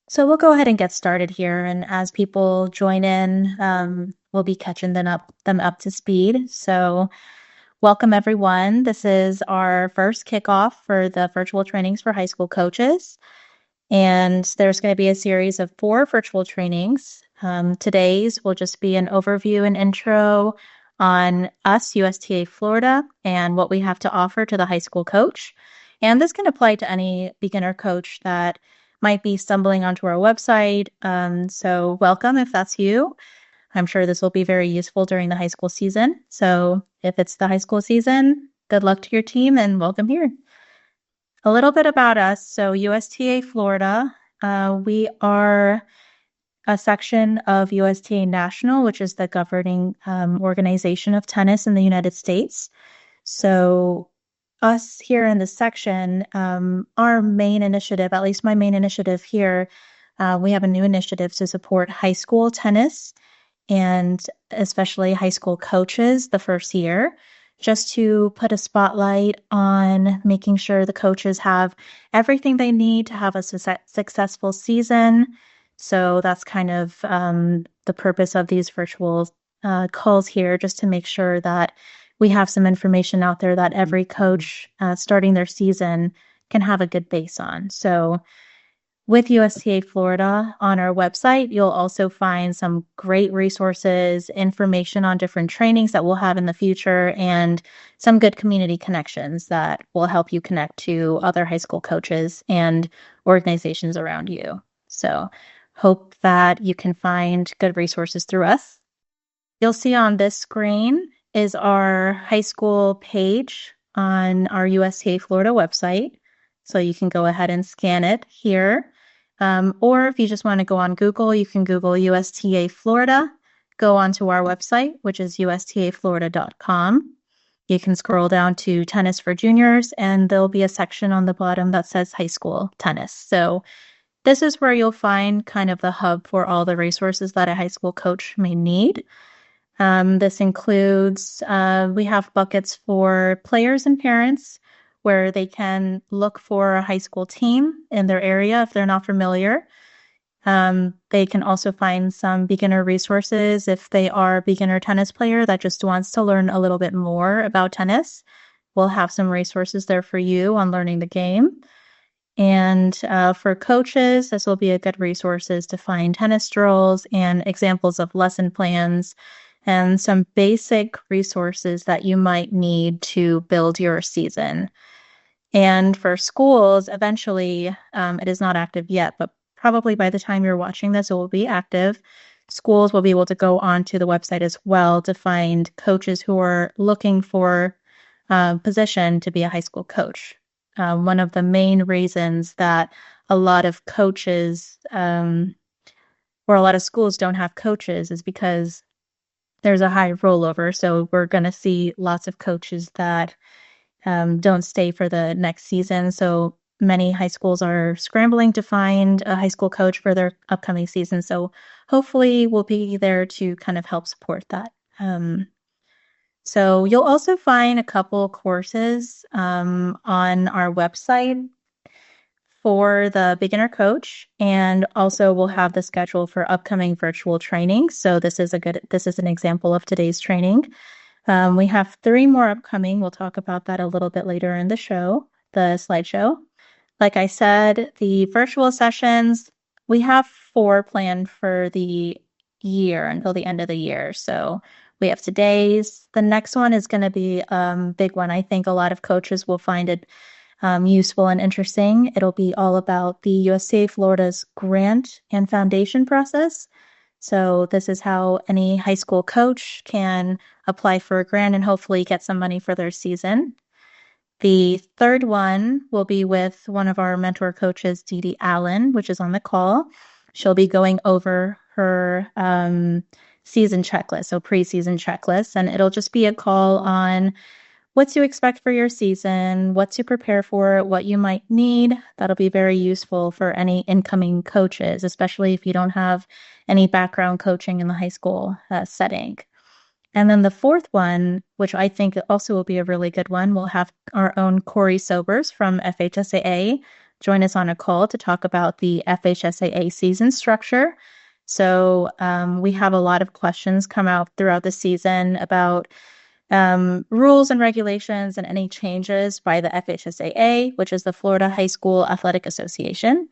So we'll go ahead and get started here, and as people join in, we'll be catching them up to speed. So welcome everyone. This is our first kickoff for the virtual trainings for high school coaches, and there's going to be a series of 4 virtual trainings. Today's will just be an overview and intro on us, USTA Florida, and what we have to offer to the high school coach. And this can apply to any beginner coach that might be stumbling onto our website. So welcome if that's you. I'm sure this will be very useful during the high school season. So if it's the high school season, good luck to your team and welcome here. A little bit about us. So USTA Florida, we are a section of USTA National, which is the governing organization of tennis in the United States. So us here in this section, our main initiative, at least my main initiative here, we have a new initiative to support high school tennis and especially high school coaches the first year, just to put a spotlight on making sure the coaches have everything they need to have a successful season. So that's kind of the purpose of these virtual calls here, just to make sure that we have some information out there that every coach starting their season can have a good base on. So with USTA Florida on our website, you'll also find some great resources, information on different trainings that we'll have in the future, and some good community connections that will help you connect to other high school coaches and organizations around you. So hope that you can find good resources through us. You'll see on this screen is our high school page on our USTA Florida website. So you can go ahead and scan it here. Or if you just want to go on Google, you can Google USTA Florida, go onto our website, which is USTAFlorida.com. You can scroll down to Tennis for Juniors, and there'll be a section on the bottom that says High School Tennis. So this is where you'll find kind of the hub for all the resources that a high school coach may need. This includes, we have buckets for players and parents where they can look for a high school team in their area if they're not familiar. They can also find some beginner resources if they are a beginner tennis player that just wants to learn a little bit more about tennis. We'll have some resources there for you on learning the game. And for coaches, this will be a good resources to find tennis drills and examples of lesson plans and some basic resources that you might need to build your season. And for schools, eventually, it is not active yet, but probably by the time you're watching this, it will be active. Schools will be able to go onto the website as well to find coaches who are looking for a position to be a high school coach. One of the main reasons that a lot of coaches or a lot of schools don't have coaches is because there's a high rollover. So we're going to see lots of coaches that don't stay for the next season. So many high schools are scrambling to find a high school coach for their upcoming season. So hopefully we'll be there to kind of help support that. So you'll also find a couple courses on our website for the beginner coach, and also we'll have the schedule for upcoming virtual training. So this is an example of today's training. We have 3 more upcoming. We'll talk about that a little bit later in the slideshow. Like I said, the virtual sessions, we have 4 planned for the year until the end of the year. So we have today's. The next one is going to be a big one. I think a lot of coaches will find it useful and interesting. It'll be all about the USA Florida's grant and foundation process. So this is how any high school coach can apply for a grant and hopefully get some money for their season. The third one will be with one of our mentor coaches, Dee Dee Allen, which is on the call. She'll be going over her season checklist, so preseason checklist, and it'll just be a call on what to expect for your season, what to prepare for, what you might need. That'll be very useful for any incoming coaches, especially if you don't have any background coaching in the high school setting. And then the fourth one, which I think also will be a really good one, we'll have our own Corey Sobers from FHSAA join us on a call to talk about the FHSAA season structure. So we have a lot of questions come out throughout the season about rules and regulations and any changes by the FHSAA, which is the Florida High School Athletic Association,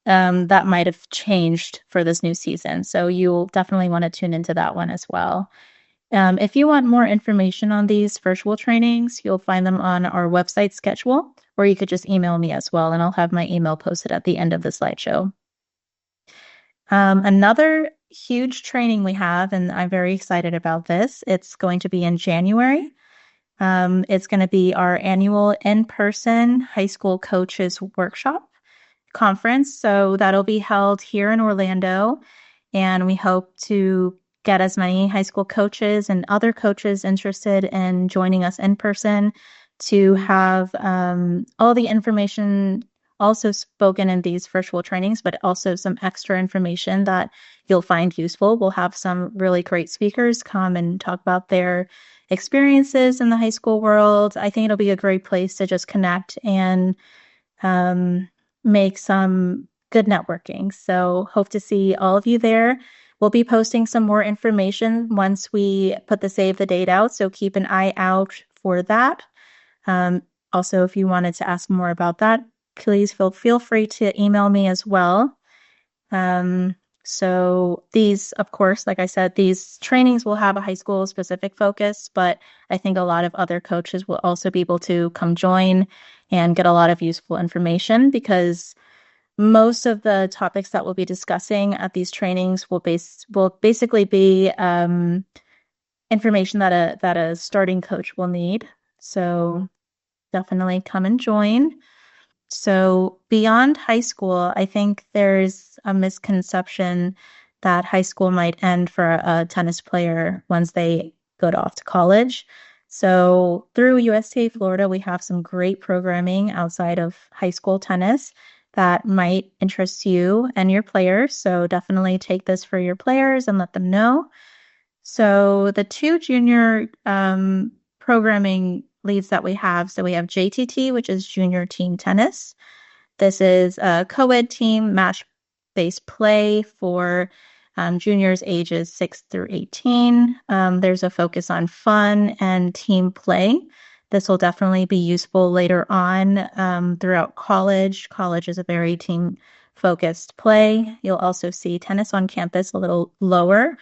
that might have changed for this new season. So you'll definitely want to tune into that one as well. If you want more information on these virtual trainings, you'll find them on our website schedule, or you could just email me as well, and I'll have my email posted at the end of the slideshow. Another huge training we have, and I'm very excited about this, it's going to be in January. It's going to be our annual in-person high school coaches workshop conference. So that'll be held here in Orlando, and we hope to get as many high school coaches and other coaches interested in joining us in person to have all the information also spoken in these virtual trainings, but also some extra information that you'll find useful. We'll have some really great speakers come and talk about their experiences in the high school world. I think it'll be a great place to just connect and make some good networking. So hope to see all of you there. We'll be posting some more information once we put the save the date out, so keep an eye out for that. Also, if you wanted to ask more about that, please feel free to email me as well. So these, of course, like I said, these trainings will have a high school specific focus, but I think a lot of other coaches will also be able to come join and get a lot of useful information, because most of the topics that we'll be discussing at these trainings will basically be information that a starting coach will need. So definitely come and join. So beyond high school, I think there's a misconception that high school might end for a tennis player once they go off to college. So through USTA Florida, we have some great programming outside of high school tennis that might interest you and your players. So definitely take this for your players and let them know. So the two junior programming leads that we have, so we have JTT, which is junior team tennis. This is a co-ed team match-based play for juniors ages 6 through 18. There's a focus on fun and team play. This will definitely be useful later on throughout college. College is a very team-focused play. You'll also see tennis on campus a little lower.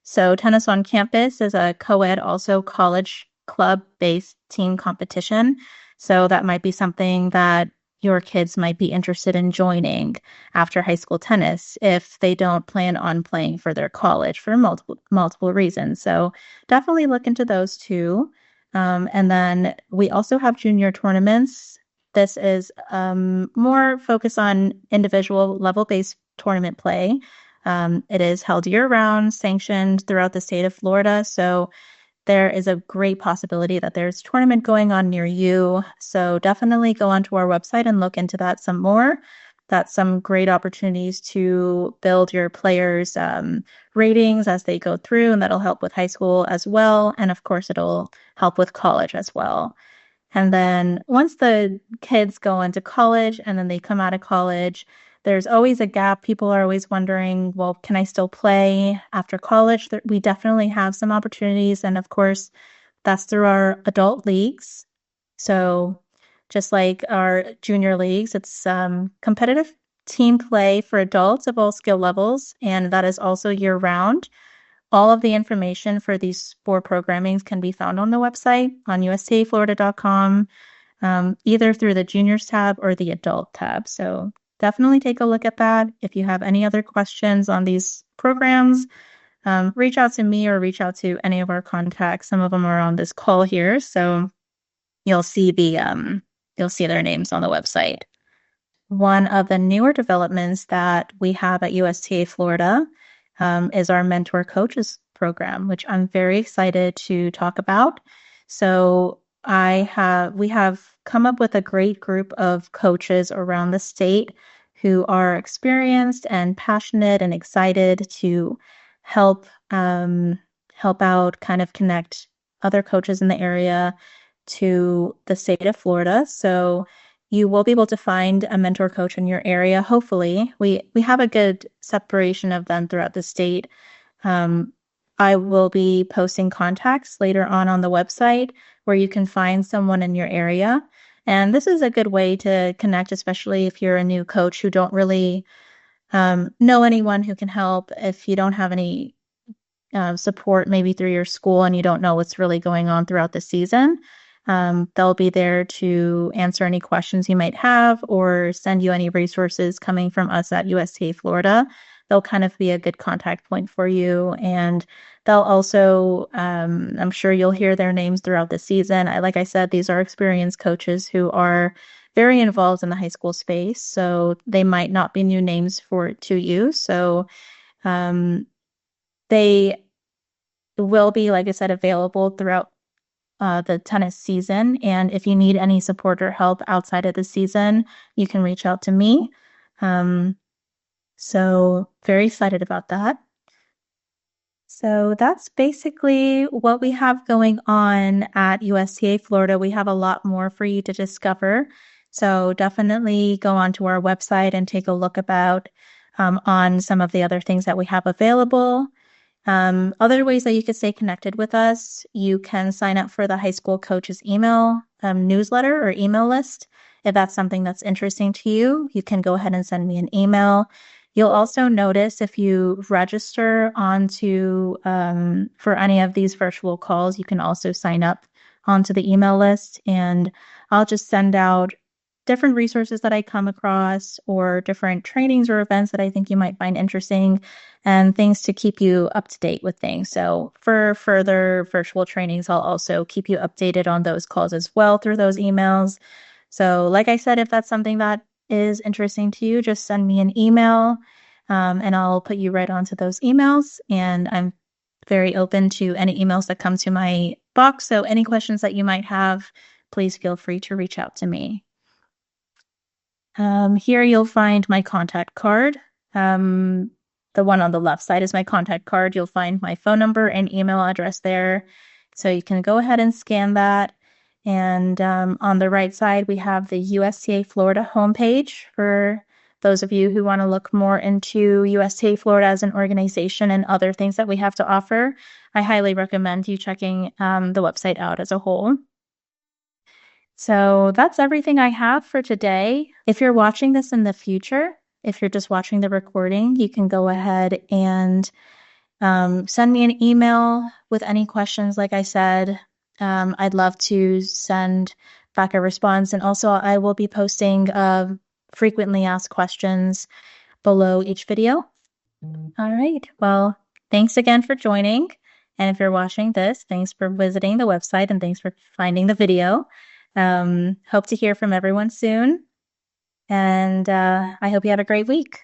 So tennis on campus is a co-ed, also college club-based team competition. So that might be something that your kids might be interested in joining after high school tennis if they don't plan on playing for their college for multiple reasons. So definitely look into those too. And then we also have junior tournaments. This is more focused on individual level-based tournament play. It is held year-round, sanctioned throughout the state of Florida. So there is a great possibility that there's a tournament going on near you. So definitely go onto our website and look into that some more. That's some great opportunities to build your players' ratings as they go through, and that'll help with high school as well. And of course, it'll help with college as well. And then once the kids go into college and then they come out of college, there's always a gap. People are always wondering, well, can I still play after college? We definitely have some opportunities. And of course, that's through our adult leagues. So just like our junior leagues, it's competitive team play for adults of all skill levels. And that is also year round. All of the information for these 4 programmings can be found on the website on USTAFlorida.com, either through the juniors tab or the adult tab. So definitely take a look at that. If you have any other questions on these programs, reach out to me or reach out to any of our contacts. Some of them are on this call here, so you'll see their names on the website. One of the newer developments that we have at USTA Florida is our Mentor Coaches program, which I'm very excited to talk about. So we have come up with a great group of coaches around the state who are experienced and passionate and excited to help out, kind of connect other coaches in the area to the state of Florida. So you will be able to find a mentor coach in your area. Hopefully, we have a good separation of them throughout the state. I will be posting contacts later on the website where you can find someone in your area. And this is a good way to connect, especially if you're a new coach who don't really know anyone who can help. If you don't have any support maybe through your school and you don't know what's really going on throughout the season, they'll be there to answer any questions you might have or send you any resources coming from us at USTA Florida. They'll kind of be a good contact point for you. And they'll also, I'm sure you'll hear their names throughout the season. Like I said, these are experienced coaches who are very involved in the high school space. So they might not be new names to you. So they will be, like I said, available throughout the tennis season. And if you need any support or help outside of the season, you can reach out to me. So very excited about that. So that's basically what we have going on at USTA Florida. We have a lot more for you to discover. So definitely go onto our website and take a look on some of the other things that we have available. Other ways that you could stay connected with us, you can sign up for the high school coaches email newsletter or email list. If that's something that's interesting to you, you can go ahead and send me an email. You'll also notice if you register for any of these virtual calls, you can also sign up onto the email list, and I'll just send out different resources that I come across or different trainings or events that I think you might find interesting and things to keep you up to date with things. So for further virtual trainings, I'll also keep you updated on those calls as well through those emails. So like I said, if that's something that is interesting to you, just send me an email and I'll put you right onto those emails. And I'm very open to any emails that come to my box. So any questions that you might have, please feel free to reach out to me. Here you'll find my contact card. The one on the left side is my contact card. You'll find my phone number and email address there. So you can go ahead and scan that. And on the right side, we have the USTA Florida homepage for those of you who want to look more into USTA Florida as an organization and other things that we have to offer. I highly recommend you checking the website out as a whole. So that's everything I have for today. If you're watching this in the future, if you're just watching the recording, you can go ahead and send me an email with any questions. Like I said, I'd love to send back a response. And also, I will be posting frequently asked questions below each video. All right. Well, thanks again for joining. And if you're watching this, thanks for visiting the website and thanks for finding the video. Hope to hear from everyone soon. And I hope you have a great week.